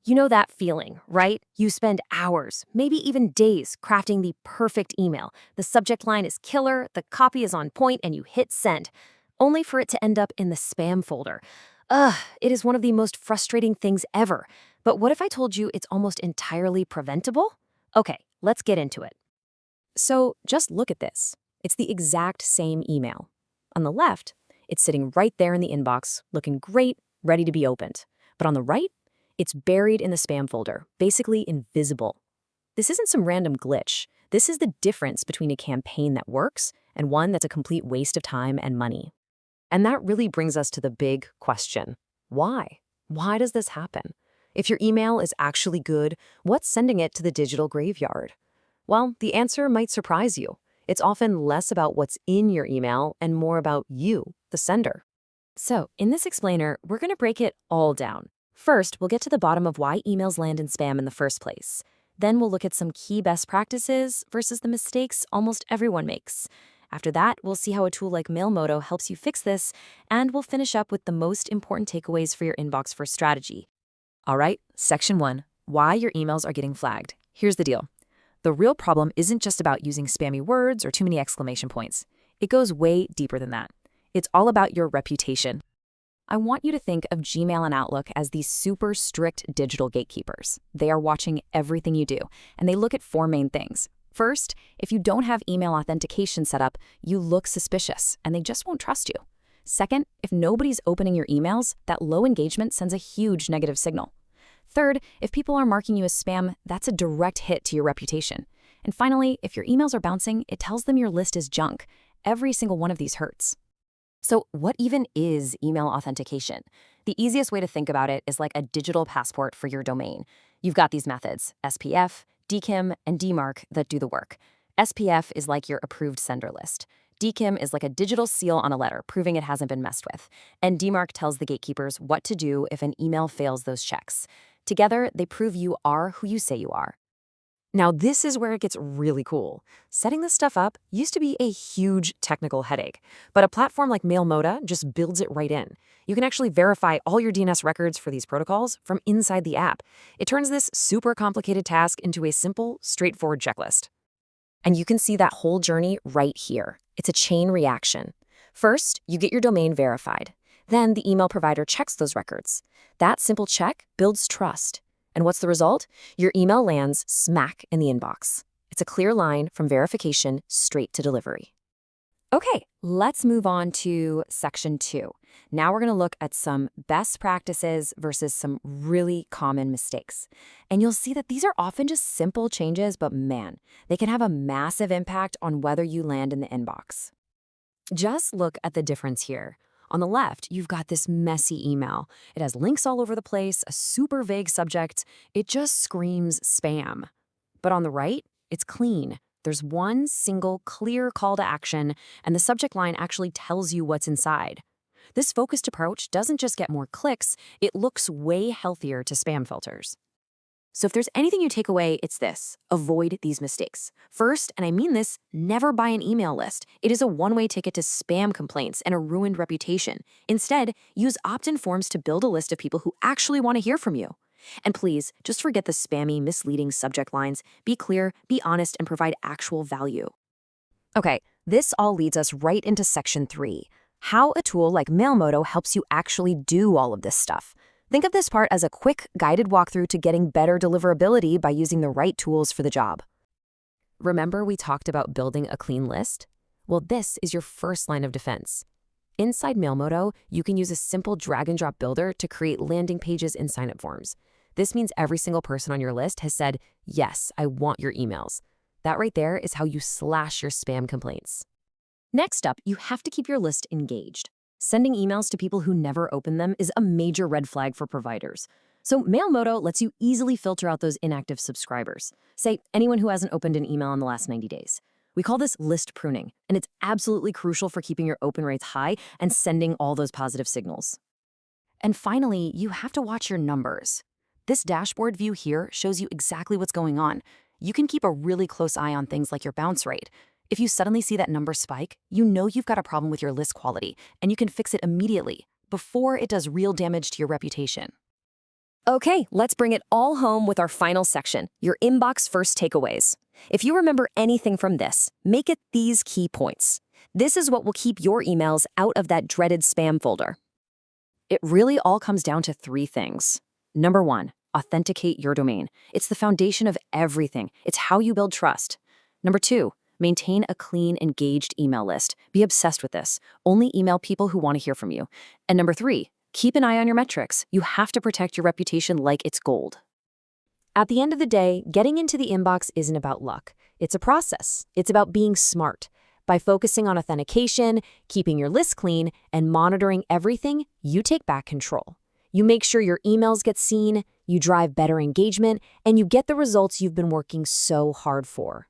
You know that feeling, right? You spend hours, maybe even days, crafting the perfect email. The subject line is killer, the copy is on point, and you hit send, only for it to end up in the spam folder. Ugh, it is one of the most frustrating things ever. But what if I told you it's almost entirely preventable? Okay, let's get into it. So just look at this. It's the exact same email. On the left, it's sitting right there in the inbox, looking great, ready to be opened. But on the right, it's buried in the spam folder, basically invisible. This isn't some random glitch. This is the difference between a campaign that works and one that's a complete waste of time and money. And that really brings us to the big question. Why? Why does this happen? If your email is actually good, what's sending it to the digital graveyard? Well, the answer might surprise you. It's often less about what's in your email and more about you, the sender. So, in this explainer, we're going to break it all down. First, we'll get to the bottom of why emails land in spam in the first place. Then we'll look at some key best practices versus the mistakes almost everyone makes. After that, we'll see how a tool like Mailmodo helps you fix this, and we'll finish up with the most important takeaways for your inbox first strategy. All right, section 1, why your emails are getting flagged. Here's the deal. The real problem isn't just about using spammy words or too many exclamation points. It goes way deeper than that. It's all about your reputation. I want you to think of Gmail and Outlook as these super strict digital gatekeepers. They are watching everything you do, and they look at 4 main things. First, if you don't have email authentication set up, you look suspicious, and they just won't trust you. Second, if nobody's opening your emails, that low engagement sends a huge negative signal. Third, if people are marking you as spam, that's a direct hit to your reputation. And finally, if your emails are bouncing, it tells them your list is junk. Every single one of these hurts. So what even is email authentication? The easiest way to think about it is like a digital passport for your domain. You've got these methods, SPF, DKIM, and DMARC that do the work. SPF is like your approved sender list. DKIM is like a digital seal on a letter, proving it hasn't been messed with. And DMARC tells the gatekeepers what to do if an email fails those checks. Together, they prove you are who you say you are. Now, this is where it gets really cool. Setting this stuff up used to be a huge technical headache, but a platform like Mailmodo just builds it right in. You can actually verify all your DNS records for these protocols from inside the app. It turns this super complicated task into a simple, straightforward checklist. And you can see that whole journey right here. It's a chain reaction. First, you get your domain verified. Then the email provider checks those records. That simple check builds trust. And what's the result? Your email lands smack in the inbox. It's a clear line from verification straight to delivery. Okay, let's move on to section 2. Now we're going to look at some best practices versus some really common mistakes. And you'll see that these are often just simple changes, but man, they can have a massive impact on whether you land in the inbox. Just look at the difference here. On the left, you've got this messy email. It has links all over the place, a super vague subject. It just screams spam. But on the right, it's clean. There's one single clear call to action, and the subject line actually tells you what's inside. This focused approach doesn't just get more clicks, it looks way healthier to spam filters. So if there's anything you take away, it's this: avoid these mistakes. First, and I mean this, never buy an email list. It is a one-way ticket to spam complaints and a ruined reputation. Instead, use opt-in forms to build a list of people who actually want to hear from you. And please, just forget the spammy, misleading subject lines. Be clear, be honest, and provide actual value. Okay, this all leads us right into section 3, how a tool like Mailmodo helps you actually do all of this stuff. Think of this part as a quick, guided walkthrough to getting better deliverability by using the right tools for the job. Remember we talked about building a clean list? Well, this is your first line of defense. Inside Mailmodo, you can use a simple drag-and-drop builder to create landing pages and sign-up forms. This means every single person on your list has said, yes, I want your emails. That right there is how you slash your spam complaints. Next up, you have to keep your list engaged. Sending emails to people who never open them is a major red flag for providers. So Mailmodo lets you easily filter out those inactive subscribers. Say, anyone who hasn't opened an email in the last 90 days. We call this list pruning, and it's absolutely crucial for keeping your open rates high and sending all those positive signals. And finally, you have to watch your numbers. This dashboard view here shows you exactly what's going on. You can keep a really close eye on things like your bounce rate. If you suddenly see that number spike, you know you've got a problem with your list quality, and you can fix it immediately, before it does real damage to your reputation. Okay, let's bring it all home with our final section, your inbox first takeaways. If you remember anything from this, make it these key points. This is what will keep your emails out of that dreaded spam folder. It really all comes down to 3 things. Number 1, authenticate your domain. It's the foundation of everything. It's how you build trust. Number 2, maintain a clean, engaged email list. Be obsessed with this. Only email people who want to hear from you. And number 3, keep an eye on your metrics. You have to protect your reputation like it's gold. At the end of the day, getting into the inbox isn't about luck. It's a process. It's about being smart. By focusing on authentication, keeping your list clean, and monitoring everything, you take back control. You make sure your emails get seen, you drive better engagement, and you get the results you've been working so hard for.